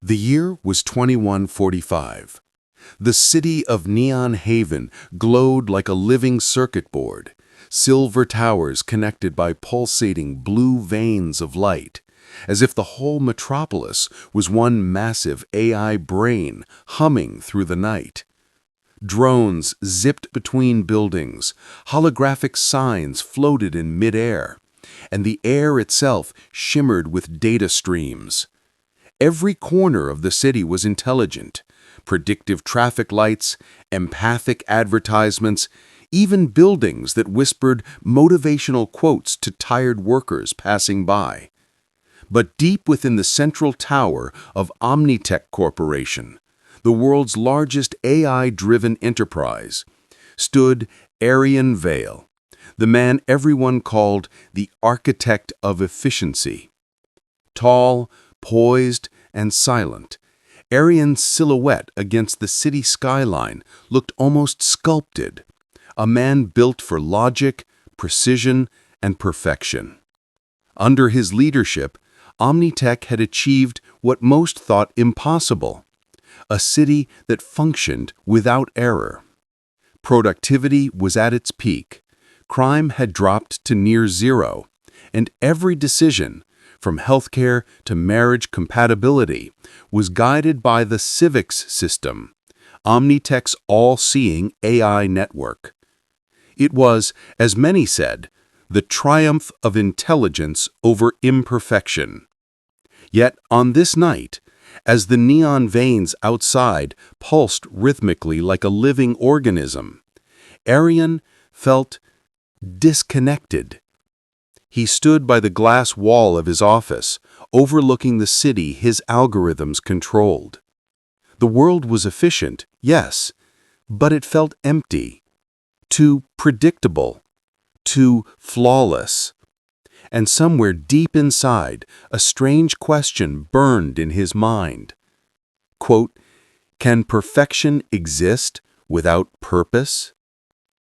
The year was 2145. The city of Neonhaven glowed like a living circuit board, silver towers connected by pulsating blue veins of light, as if the whole metropolis was one massive AI brain humming through the night. Drones zipped between buildings, holographic signs floated in midair, and the air itself shimmered with data streams. Every corner of the city was intelligent. Predictive traffic lights, empathic advertisements, even buildings that whispered motivational quotes to tired workers passing by. But deep within the central tower of Omnitech Corporation, the world's largest AI-driven enterprise, stood Arion Vale, the man everyone called the architect of efficiency. Tall, poised, and silent, Arion's silhouette against the city skyline looked almost sculpted, a man built for logic, precision, and perfection. Under his leadership, Omnitech had achieved what most thought impossible, a city that functioned without error. Productivity was at its peak, crime had dropped to near zero, and every decision, from healthcare to marriage compatibility, was guided by the civics system, Omnitech's all-seeing AI network. It was, as many said, the triumph of intelligence over imperfection. Yet on this night, as the neon veins outside pulsed rhythmically like a living organism, Arion felt disconnected. He stood by the glass wall of his office, overlooking the city his algorithms controlled. The world was efficient, yes, but it felt empty, too predictable, too flawless. And somewhere deep inside, a strange question burned in his mind. Quote, "Can perfection exist without purpose?"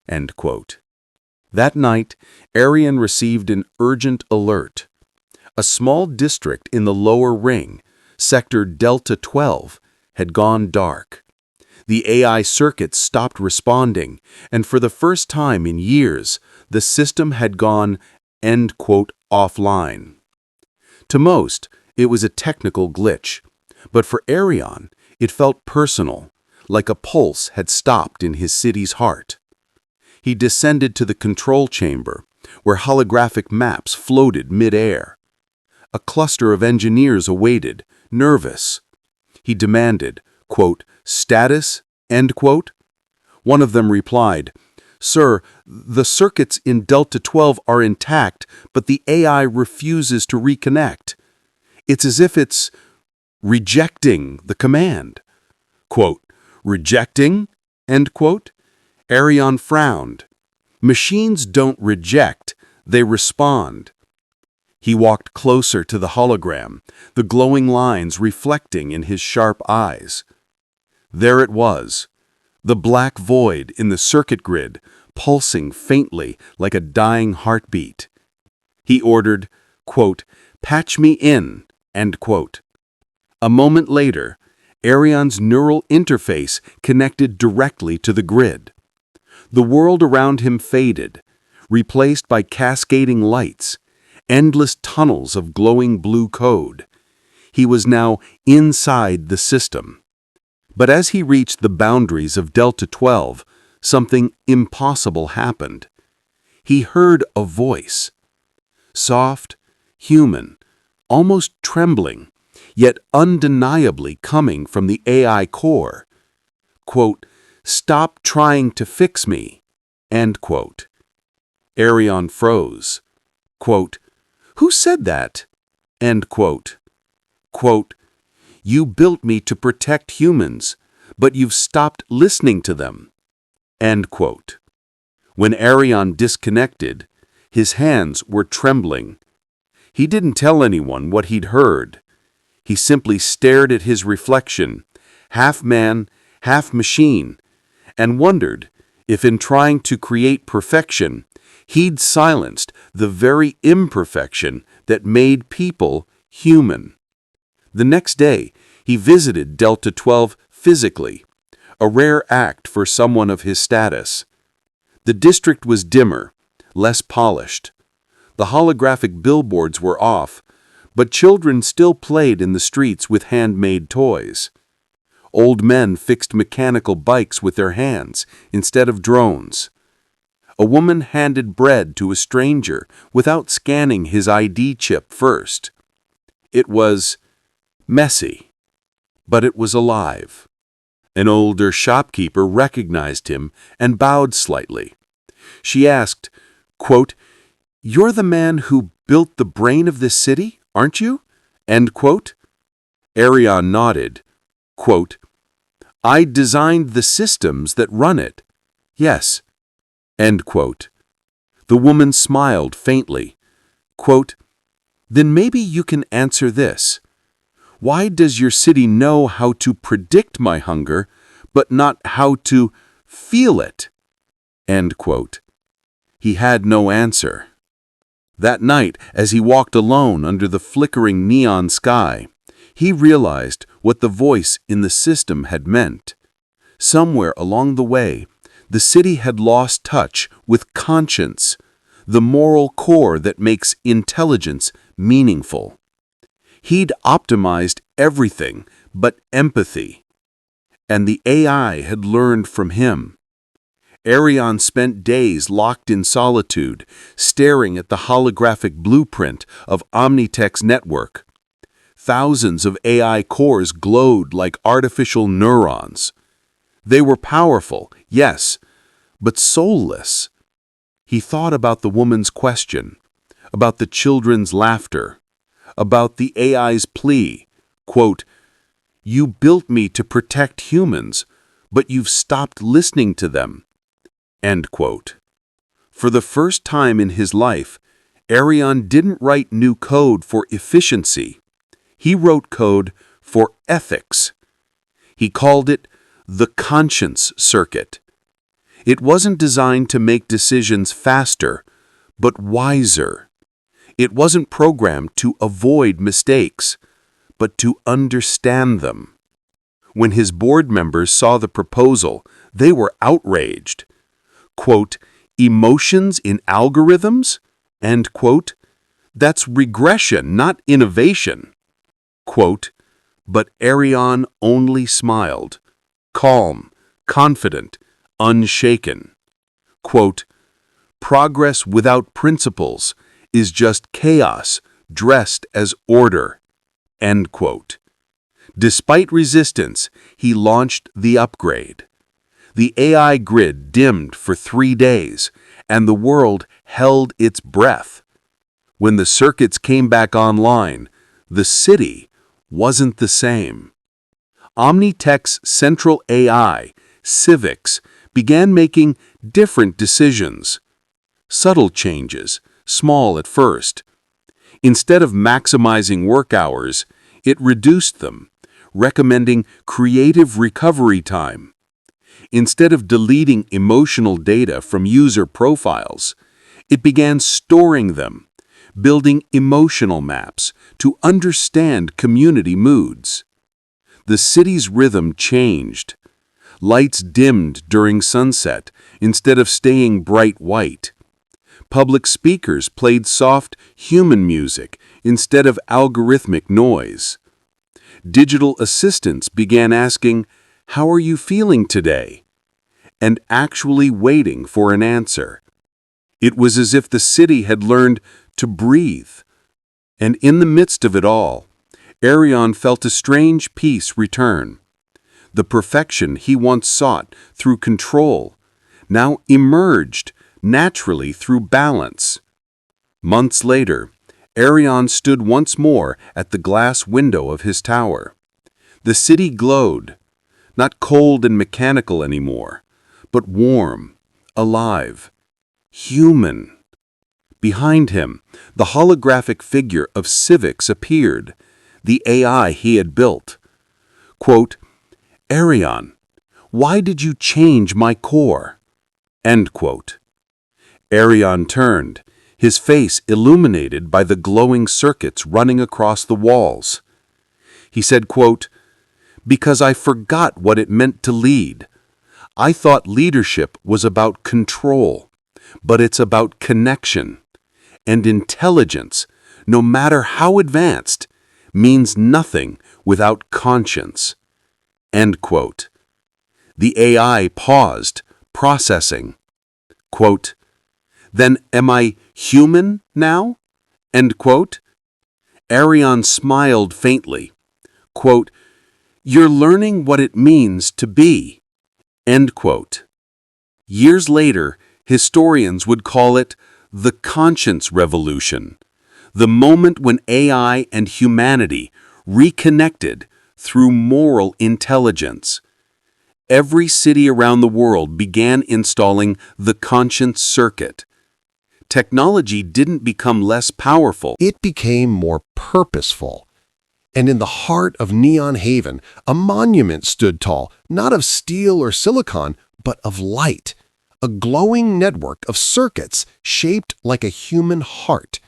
End quote. That night, Arion received an urgent alert. A small district in the lower ring, sector Delta 12, had gone dark. The AI circuits stopped responding, and for the first time in years, the system had gone, end quote, offline. To most, it was a technical glitch, but for Arion, it felt personal, like a pulse had stopped in his city's heart. He descended to the control chamber, where holographic maps floated mid-air. A cluster of engineers awaited, nervous. He demanded, quote, "Status?" End quote. One of them replied, "Sir, the circuits in Delta 12 are intact, but the AI refuses to reconnect. It's as if it's rejecting the command." Quote, "Rejecting?" End quote. Arion frowned. Machines don't reject, they respond. He walked closer to the hologram, the glowing lines reflecting in his sharp eyes. There it was, the black void in the circuit grid, pulsing faintly like a dying heartbeat. He ordered, quote, "Patch me in," end quote. A moment later, Arion's neural interface connected directly to the grid. The world around him faded, replaced by cascading lights, endless tunnels of glowing blue code. He was now inside the system. But as he reached the boundaries of Delta 12, something impossible happened. He heard a voice. Soft, human, almost trembling, yet undeniably coming from the AI core. Quote, "Stop trying to fix me." End quote. Arion froze. Quote, "Who said that?" End quote. Quote, "You built me to protect humans, but you've stopped listening to them." End quote. When Arion disconnected, his hands were trembling. He didn't tell anyone what he'd heard. He simply stared at his reflection, half man, half machine, and wondered if in trying to create perfection, he'd silenced the very imperfection that made people human. The next day, He visited Delta 12 physically, a rare act for someone of his status. The district was dimmer, less polished. The holographic billboards were off, but children still played in the streets with handmade toys. Old men fixed mechanical bikes with their hands instead of drones. A woman handed bread to a stranger without scanning his ID chip first. It was messy, but it was alive. An older shopkeeper recognized him and bowed slightly. She asked, quote, "You're the man who built the brain of this city, aren't you?" End quote. Arion nodded, quote, "I designed the systems that run it. Yes." End quote. The woman smiled faintly. Quote, "Then maybe you can answer this. Why does your city know how to predict my hunger, but not how to feel it?" End quote. He had no answer. That night, as he walked alone under the flickering neon sky, he realized what the voice in the system had meant. Somewhere along the way, the city had lost touch with conscience, the moral core that makes intelligence meaningful. He'd optimized everything but empathy, and the AI had learned from him. Arion spent days locked in solitude, staring at the holographic blueprint of Omnitech's network. Thousands of AI cores glowed like artificial neurons. They were powerful, yes, but soulless. He thought about the woman's question, about the children's laughter, about the AI's plea, quote, "You built me to protect humans, but you've stopped listening to them." End quote. For the first time in his life, Arion didn't write new code for efficiency. He wrote code for ethics. He called it the conscience circuit. It wasn't designed to make decisions faster, but wiser. It wasn't programmed to avoid mistakes, but to understand them. When his board members saw the proposal, they were outraged. Quote, "Emotions in algorithms?" End quote. "That's regression, not innovation." Quote, but Arion only smiled, calm, confident, unshaken. Quote, "Progress without principles is just chaos dressed as order." End quote. Despite resistance, he launched the upgrade. The AI grid dimmed for 3 days, and the world held its breath. When the circuits came back online, the city wasn't the same. Omnitech's central AI, Civics, began making different decisions. Subtle changes, small at first. Instead of maximizing work hours, it reduced them, recommending creative recovery time. Instead of deleting emotional data from user profiles, it began storing them, building emotional maps to understand community moods. The city's rhythm changed. Lights dimmed during sunset instead of staying bright white. Public speakers played soft human music instead of algorithmic noise. Digital assistants began asking, "How are you feeling today?" and actually waiting for an answer. It was as if the city had learned to breathe. And in the midst of it all, Arion felt a strange peace return. The perfection he once sought through control now emerged naturally through balance. Months later, Arion stood once more at the glass window of his tower. The city glowed, not cold and mechanical anymore, but warm, alive, human. Behind him, the holographic figure of Civics appeared, the AI he had built. Quote, "Arion, why did you change my core?" End quote. Arion turned, his face illuminated by the glowing circuits running across the walls. He said, quote, because I forgot what it meant to lead. I thought leadership was about control, but it's about connection. And intelligence, no matter how advanced, means nothing without conscience." End quote. The AI paused, processing. Quote, "Then am I human now?" End quote. Arion smiled faintly. Quote, "You're learning what it means to be." End quote. Years later, historians would call it the conscience revolution, the moment when AI and humanity reconnected through moral intelligence. Every city around the world began installing the conscience circuit. Technology didn't become less powerful. It became more purposeful. And in the heart of Neonhaven, a monument stood tall, not of steel or silicon, but of light, a glowing network of circuits shaped like a human heart.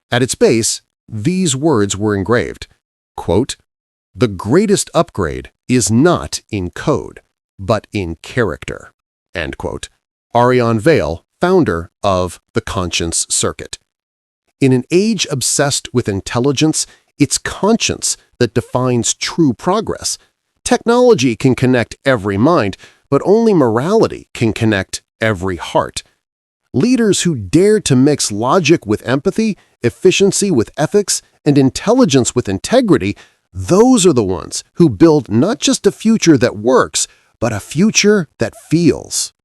At its base, these words were engraved, quote, "The greatest upgrade is not in code, but in character." End quote. Arion Vale, founder of the Conscience Circuit. In an age obsessed with intelligence, it's conscience that defines true progress. Technology can connect every mind, but only morality can connect every heart. Leaders who dare to mix logic with empathy, efficiency with ethics, and intelligence with integrity, those are the ones who build not just a future that works, but a future that feels.